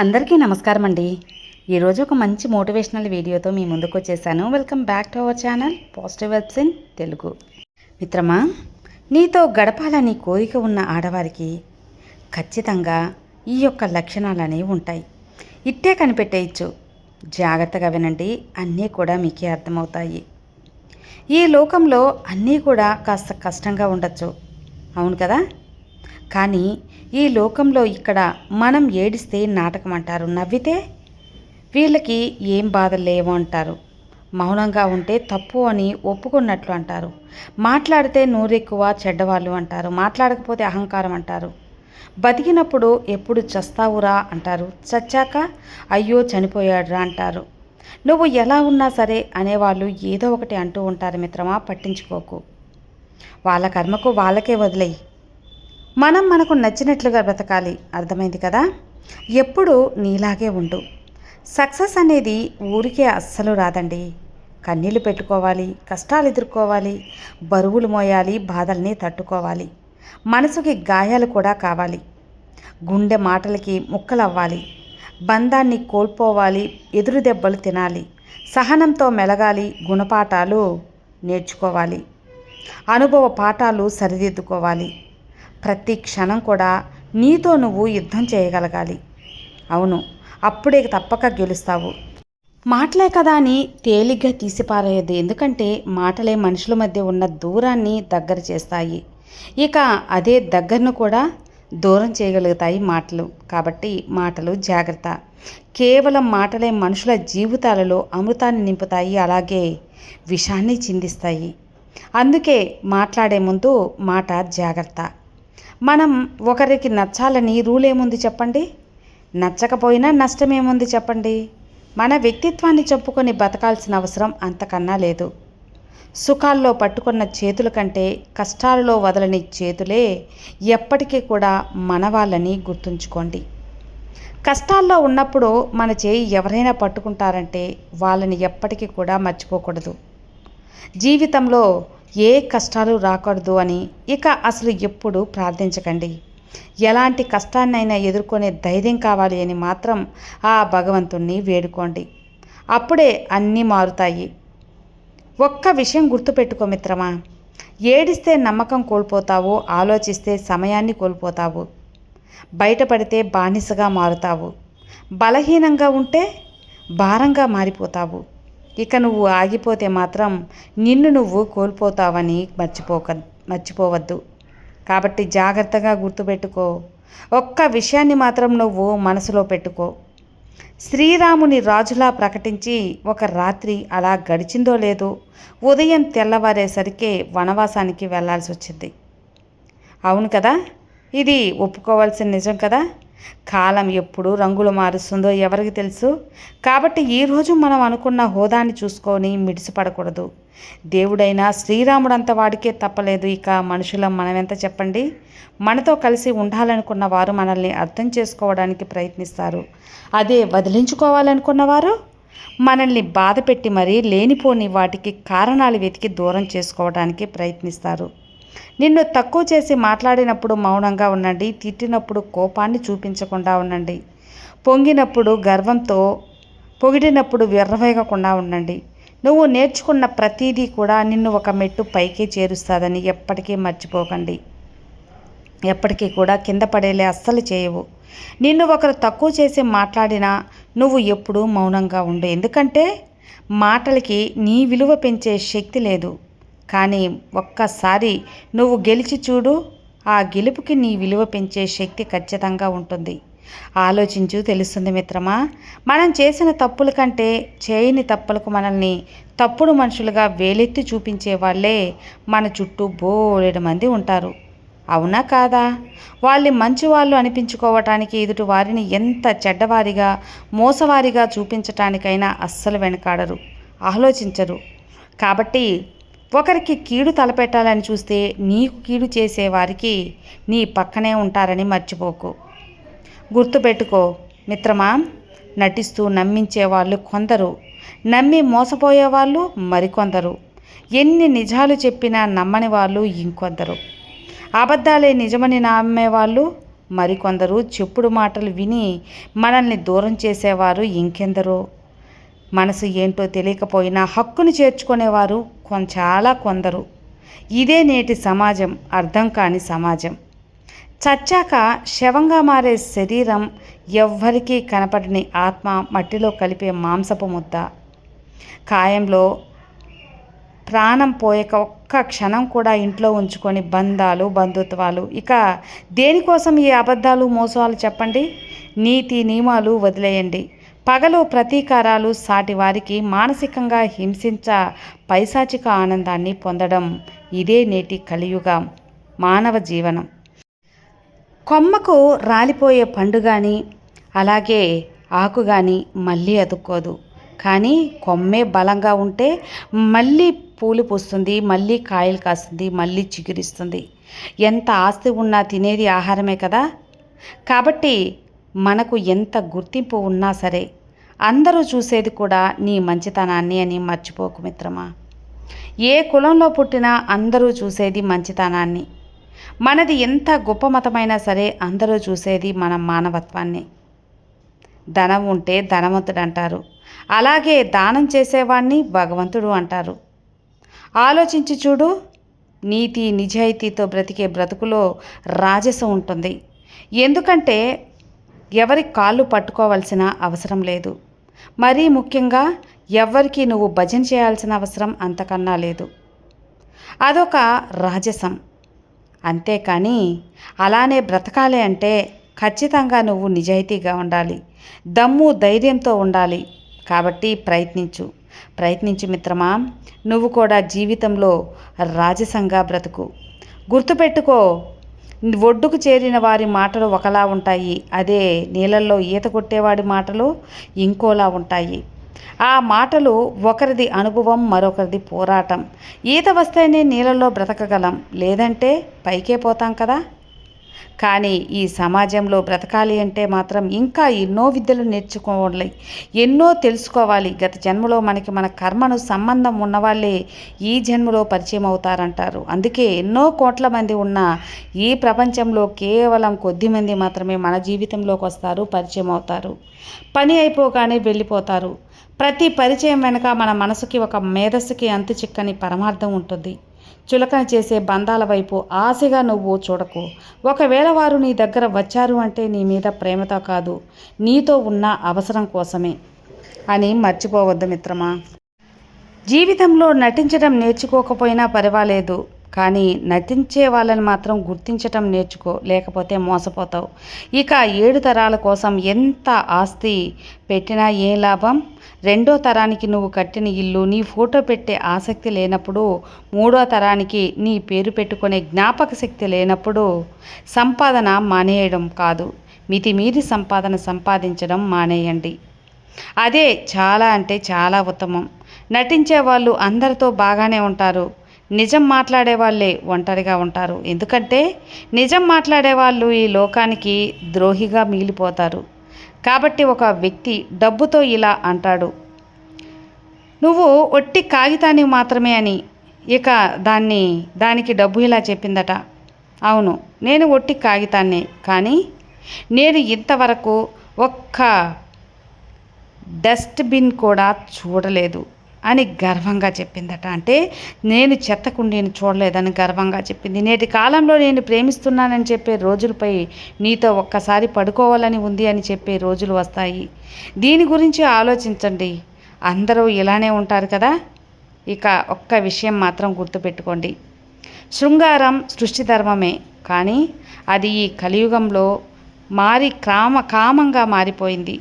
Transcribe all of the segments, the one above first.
అందరికీ నమస్కారం అండి. ఈరోజు ఒక మంచి మోటివేషనల్ వీడియోతో మీ ముందుకు వచ్చేసాను. Welcome back to our channel positive webs in Telugu. మిత్రమా, నీతో గడపాలని కోరిక ఉన్న ఆడవారికి ఖచ్చితంగా ఈ యొక్క లక్షణాలు అనేవి ఉంటాయి. ఇట్టే కనిపెట్టేయచ్చు. జాగ్రత్తగా వినండి, అన్నీ కూడా మీకే అర్థమవుతాయి. ఈ లోకంలో అన్నీ కూడా కాస్త కష్టంగా ఉండొచ్చు, అవును కదా? కానీ ఈ లోకంలో ఇక్కడ మనం ఏడిస్తే నాటకం అంటారు, నవ్వితే వీళ్ళకి ఏం బాధలు లేవు అంటారు, మౌనంగా ఉంటే తప్పు అని ఒప్పుకున్నట్లు అంటారు, మాట్లాడితే నోరెక్కువ చెడ్డవాళ్ళు అంటారు, మాట్లాడకపోతే అహంకారం అంటారు, బతికినప్పుడు ఎప్పుడు చస్తావురా అంటారు, చచ్చాక అయ్యో చనిపోయాడురా అంటారు. నువ్వు ఎలా ఉన్నా సరే అనేవాళ్ళు ఏదో ఒకటి అంటూ ఉంటారు. మిత్రమా, పట్టించుకోకు. వాళ్ళ కర్మకు వాళ్ళకే వదిలేయి. మనం మనకు నచ్చినట్లుగా బ్రతకాలి. అర్థమైంది కదా? ఎప్పుడు నీలాగే ఉండు. సక్సెస్ అనేది ఊరికే అస్సలు రాదండి. కన్నీళ్ళు పెట్టుకోవాలి, కష్టాలు ఎదుర్కోవాలి, బరువులు మోయాలి, బాధల్ని తట్టుకోవాలి, మనసుకి గాయాలు కూడా కావాలి, గుండె మాటలకి ముక్కలవ్వాలి, బంధాన్ని కోల్పోవాలి, ఎదురు దెబ్బలు తినాలి, సహనంతో మెలగాలి, గుణపాఠాలు నేర్చుకోవాలి, అనుభవ పాఠాలు సరిదిద్దుకోవాలి. ప్రతి క్షణం కూడా నీతో నువ్వు యుద్ధం చేయగలగాలి. అవును, అప్పుడే తప్పక గెలుస్తావు. మాటలే కదా అని తేలిగ్గా తీసిపారేయద్దు. ఎందుకంటే మాటలే మనుషుల మధ్య ఉన్న దూరాన్ని దగ్గర చేస్తాయి. ఇక అదే దగ్గరను కూడా దూరం చేయగలుగుతాయి మాటలు. కాబట్టి మాటలు జాగ్రత్త. కేవలం మాటలే మనుషుల జీవితాలలో అమృతాన్ని నింపుతాయి, అలాగే విషాన్ని చిందిస్తాయి. అందుకే మాట్లాడే ముందు మాట జాగ్రత్త. మనం ఒకరికి నచ్చాలని రూల్ ఏముంది చెప్పండి? నచ్చకపోయినా నష్టమేముంది చెప్పండి? మన వ్యక్తిత్వాన్ని చెప్పుకొని బతకాల్సిన అవసరం అంతకన్నా లేదు. సుఖాల్లో పట్టుకున్న చేతుల కంటే కష్టాలలో వదలని చేతులే ఎప్పటికీ కూడా మన వాళ్ళని గుర్తుంచుకోండి. కష్టాల్లో ఉన్నప్పుడు మన చేయి ఎవరైనా పట్టుకుంటారంటే వాళ్ళని ఎప్పటికీ కూడా మర్చిపోకూడదు. జీవితంలో ఏ కష్టాలు రాకూడదు అని ఇక అసలు ఎప్పుడు ప్రార్థించకండి. ఎలాంటి కష్టాన్నైనా ఎదుర్కొనే ధైర్యం కావాలి అని మాత్రం ఆ భగవంతుణ్ణి వేడుకోండి. అప్పుడే అన్నీ మారుతాయి. ఒక్క విషయం గుర్తుపెట్టుకో మిత్రమా, ఏడిస్తే నమ్మకం కోల్పోతావు, ఆలోచిస్తే సమయాన్ని కోల్పోతావు, బయటపడితే బానిసగా మారుతావు, బలహీనంగా ఉంటే భారంగా మారిపోతావు. ఇక నువ్వు ఆగిపోతే మాత్రం నిన్ను నువ్వు కోల్పోతావని మర్చిపోవద్దు. కాబట్టి జాగ్రత్తగా గుర్తుపెట్టుకో. ఒక్క విషయాన్ని మాత్రం నువ్వు మనసులో పెట్టుకో. శ్రీరాముని రాజులా ప్రకటించి ఒక రాత్రి అలా గడిచిందో లేదో ఉదయం తెల్లవారేసరికి వనవాసానికి వెళ్లాల్సి వచ్చింది. అవును కదా? ఇది ఒప్పుకోవాల్సిన నిజం కదా? కాలం ఎప్పుడు రంగులు మారుస్తుందో ఎవరికి తెలుసు? కాబట్టి ఈరోజు మనం అనుకున్న హోదాని చూసుకొని మిడిసిపడకూడదు. దేవుడైనా శ్రీరాముడంత వాడికే తప్పలేదు, ఇక మనుషులం మనమెంత చెప్పండి? మనతో కలిసి ఉండాలనుకున్న వారు మనల్ని అర్థం చేసుకోవడానికి ప్రయత్నిస్తారు. అదే వదిలించుకోవాలనుకున్నవారు మనల్ని బాధ పెట్టి మరీ లేనిపోని వాటికి కారణాలు వెతికి దూరం చేసుకోవడానికి ప్రయత్నిస్తారు. నిన్ను తక్కువ చేసి మాట్లాడినప్పుడు మౌనంగా ఉండండి. తిట్టినప్పుడు కోపాన్ని చూపించకుండా ఉండండి. పొంగినప్పుడు గర్వంతో, పొగిడినప్పుడు విర్రవేగకుండా ఉండండి. నువ్వు నేర్చుకున్న ప్రతిదీ కూడా నిన్ను ఒక మెట్టు పైకి చేరుస్తుందని ఎప్పటికీ మర్చిపోకండి. ఎప్పటికీ కూడా కింద పడేలే అస్సలు చేయవు. నిన్ను ఒకరు తక్కువ చేసి మాట్లాడినా నువ్వు ఎప్పుడూ మౌనంగా ఉండు. ఎందుకంటే మాటలకి నీ విలువ పెంచే శక్తి లేదు. కానీ ఒక్కసారి నువ్వు గెలిచి చూడు, ఆ గెలుపుకి నీ విలువ పెంచే శక్తి ఖచ్చితంగా ఉంటుంది. ఆలోచించు, తెలుస్తుంది మిత్రమా. మనం చేసిన తప్పుల కంటే చేయని తప్పులకు మనల్ని తప్పుడు మనుషులుగా వేలెత్తి చూపించే వాళ్ళే మన చుట్టూ బోలెడు మంది ఉంటారు. అవునా కాదా? వాళ్ళు మంచివాళ్ళు అనిపించుకోవటానికి ఎదుటి వారిని ఎంత చెడ్డవారిగా, మోసవారిగా చూపించటానికైనా అస్సలు వెనకాడరు, ఆలోచించరు. కాబట్టి ఒకరికి కీడు తలపెట్టాలని చూస్తే నీకు కీడు చేసేవారికి నీ పక్కనే ఉంటారని మర్చిపోకు. గుర్తుపెట్టుకో మిత్రమా, నటిస్తూ నమ్మించేవాళ్ళు కొందరు, నమ్మి మోసపోయేవాళ్ళు మరికొందరు, ఎన్ని నిజాలు చెప్పినా నమ్మని వాళ్ళు ఇంకొందరు, అబద్ధాలే నిజమని నమ్మేవాళ్ళు మరికొందరు చెప్పుడు మాటలు విని మనల్ని దూరం చేసేవారు ఇంకెందరో. మనసు ఏంటో తెలియకపోయినా హక్కును చేర్చుకునేవారు చాలా కొందరు. ఇదే నేటి సమాజం, అర్థం కాని సమాజం. చచ్చాక శవంగా మారే శరీరం, ఎవ్వరికీ కనపడని ఆత్మ, మట్టిలో కలిపే మాంసపు ముద్ద. కాయంలో ప్రాణం పోయాక ఒక్క క్షణం కూడా ఇంట్లో ఉంచుకొని బంధాలు, బంధుత్వాలు, ఇక దేనికోసం ఈ అబద్ధాలు, మోసాలు చెప్పండి? నీతి నియమాలు వదిలేయండి. పగలు ప్రతీకారాలు, సాటివారికి మానసికంగా హింసించ పైశాచిక ఆనందాన్ని పొందడం, ఇదే నేటి కలియుగ మానవ జీవనం. కొమ్మకు రాలిపోయే పండు కానీ, అలాగే ఆకు కానీ మళ్ళీ అతుక్కోదు. కానీ కొమ్మే బలంగా ఉంటే మళ్ళీ పూలు పూస్తుంది, మళ్ళీ కాయలు కాస్తుంది, మళ్ళీ చిగురిస్తుంది. ఎంత ఆస్తి ఉన్నా తినేది ఆహారమే కదా. కాబట్టి మనకు ఎంత గుర్తింపు ఉన్నా సరే అందరూ చూసేది కూడా నీ మంచితనాన్ని అని మర్చిపోకు మిత్రమా. ఏ కులంలో పుట్టినా అందరూ చూసేది మంచితనాన్ని. మనది ఎంత గొప్ప మతమైనా సరే అందరూ చూసేది మన మానవత్వాన్ని. ధనం ఉంటే ధనవంతుడు అంటారు, అలాగే దానం చేసేవాడిని భగవంతుడు అంటారు. ఆలోచించి చూడు. నీతి నిజాయితీతో బ్రతికే బ్రతుకులో రాజసం ఉంటుంది. ఎందుకంటే ఎవరి కాళ్ళు పట్టుకోవాల్సిన అవసరం లేదు. మరీ ముఖ్యంగా ఎవరికి నువ్వు భజన చేయాల్సిన అవసరం అంతకన్నా లేదు. అదొక రాజసం. అంతేకాని అలానే బ్రతకాలి అంటే ఖచ్చితంగా నువ్వు నిజాయితీగా ఉండాలి, దమ్ము ధైర్యంతో ఉండాలి. కాబట్టి ప్రయత్నించు మిత్రమా. నువ్వు కూడా జీవితంలో రాజసంగా బ్రతుకు. గుర్తుపెట్టుకో, ఒడ్డుకు చేరిన వారి మాటలు ఒకలా ఉంటాయి, అదే నీళ్ళల్లో ఈత కొట్టేవాడి మాటలు ఇంకోలా ఉంటాయి. ఆ మాటలు ఒకరిది అనుభవం, మరొకరిది పోరాటం. ఈత వస్తేనే నీళ్ళల్లో బ్రతకగలం, లేదంటే పైకే పోతాం కదా. కానీ ఈ సమాజంలో బ్రతకాలి అంటే మాత్రం ఇంకా ఎన్నో విద్యలు నేర్చుకోవాలి, ఎన్నో తెలుసుకోవాలి. గత జన్మలో మనకి మన కర్మను సంబంధం ఉన్నవాళ్ళే ఈ జన్మలో పరిచయం అవుతారంటారు. అందుకే ఎన్నో కోట్ల మంది ఉన్న ఈ ప్రపంచంలో కేవలం కొద్ది మంది మాత్రమే మన జీవితంలోకి వస్తారు, పరిచయం అవుతారు. పని అయిపోగానే వెళ్ళిపోతారు. ప్రతి పరిచయం వెనుక మన మనసుకి, ఒక మేధస్సుకి అంతు చిక్కని పరమార్థం ఉంటుంది. చులకన చేసే బంధాల వైపు ఆశగా నువ్వు చూడకు. ఒకవేళ వారు నీ దగ్గర వచ్చారు అంటే నీ మీద ప్రేమతో కాదు, నీతో ఉన్న అవసరం కోసమే అని మర్చిపోవద్దు మిత్రమా. జీవితంలో నటించడం నేర్చుకోకపోయినా పర్వాలేదు, కానీ నటించే వాళ్ళని మాత్రం గుర్తించటం నేర్చుకో, లేకపోతే మోసపోతావు. ఇక 7 తరాల కోసం ఎంత ఆస్తి పెట్టినా ఏ లాభం? 2వ తరానికి నువ్వు కట్టిన ఇల్లు, నీ ఫోటో పెట్టే ఆసక్తి లేనప్పుడు, 3వ తరానికి నీ పేరు పెట్టుకునే జ్ఞాపక శక్తి లేనప్పుడు సంపాదన మానేయడం కాదు, మితిమీరి సంపాదించడం మానేయండి. అదే చాలా అంటే చాలా ఉత్తమం. నటించే వాళ్ళు అందరితో బాగానే ఉంటారు, నిజం మాట్లాడే వాళ్ళే ఒంటరిగా ఉంటారు. ఎందుకంటే నిజం మాట్లాడే వాళ్ళు ఈ లోకానికి ద్రోహిగా మిగిలిపోతారు. కాబట్టి ఒక వ్యక్తి డబ్బుతో ఇలా అంటాడు, నువ్వు ఒట్టి కాగితాన్ని మాత్రమే అని. ఇక దానికి డబ్బు ఇలా చెప్పిందట, అవును నేను ఒట్టి కాగితాన్నే, కానీ నేను ఇంతవరకు ఒక్క డస్ట్బిన్ కూడా చూడలేదు అని గర్వంగా చెప్పిందట. అంటే నేను చెత్త కుండీని చూడలేదని గర్వంగా చెప్పింది. నేటి కాలంలో నేను ప్రేమిస్తున్నానని చెప్పే రోజులపై నీతో ఒక్కసారి పడుకోవాలని ఉంది అని చెప్పే రోజులు వస్తాయి. దీని గురించి ఆలోచించండి. అందరూ ఇలానే ఉంటారు కదా. ఇక ఒక్క విషయం మాత్రం గుర్తుపెట్టుకోండి, శృంగారం సృష్టి ధర్మమే, కానీ అది ఈ కలియుగంలో కామంగా మారిపోయింది.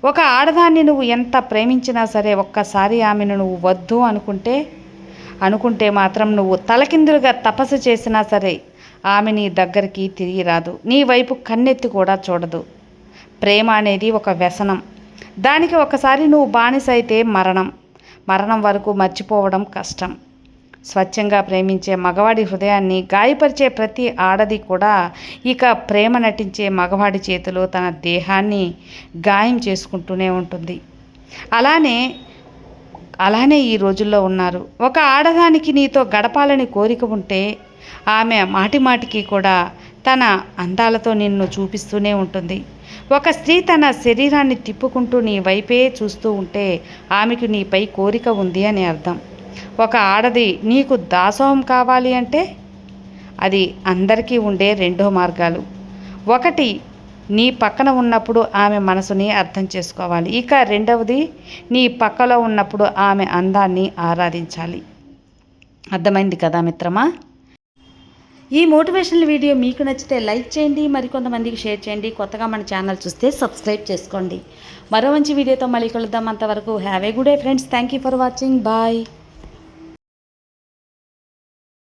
ఒక ఆడదాన్ని నువ్వు ఎంత ప్రేమించినా సరే ఒక్కసారి ఆమెను నువ్వు వద్దు అనుకుంటే మాత్రం నువ్వు తలకిందులుగా తపస్సు చేసినా సరే ఆమె నీ దగ్గరికి తిరిగి రాదు, నీ వైపు కన్నెత్తి కూడా చూడదు. ప్రేమ అనేది ఒక వ్యసనం. దానికి ఒకసారి నువ్వు బానిస అయితే మరణం వరకు మర్చిపోవడం కష్టం. స్వచ్ఛంగా ప్రేమించే మగవాడి హృదయాన్ని గాయపరిచే ప్రతి ఆడది కూడా ఇక ప్రేమ నటించే మగవాడి చేతిలో తన దేహాన్ని గాయం చేసుకుంటూనే ఉంటుంది. అలానే ఈ రోజుల్లో ఉన్నారు. ఒక ఆడదానికి నీతో గడపాలని కోరిక ఉంటే ఆమె మాటిమాటికి కూడా తన అందాలతో నిన్ను చూపిస్తూనే ఉంటుంది. ఒక స్త్రీ తన శరీరాన్ని తిప్పుకుంటూ నీ వైపే చూస్తూ ఉంటే ఆమెకు నీపై కోరిక ఉంది అని అర్థం. ఒక ఆడది నీకు దాసోహం కావాలి అంటే అది అందరికీ ఉండే రెండో మార్గాలు. ఒకటి, నీ పక్కన ఉన్నప్పుడు ఆమె మనసుని అర్థం చేసుకోవాలి. ఇక రెండవది, నీ పక్కలో ఉన్నప్పుడు ఆమె అందాన్ని ఆరాధించాలి. అర్థమైంది కదా మిత్రమా? ఈ మోటివేషనల్ వీడియో మీకు నచ్చితే లైక్ చేయండి, మరికొంతమందికి షేర్ చేయండి. కొత్తగా మన ఛానల్ చూస్తే సబ్స్క్రైబ్ చేసుకోండి. మరో మంచి వీడియోతో మళ్ళీ కలుద్దాం. అంతవరకు have a good day friends. Thank you for watching. Bye.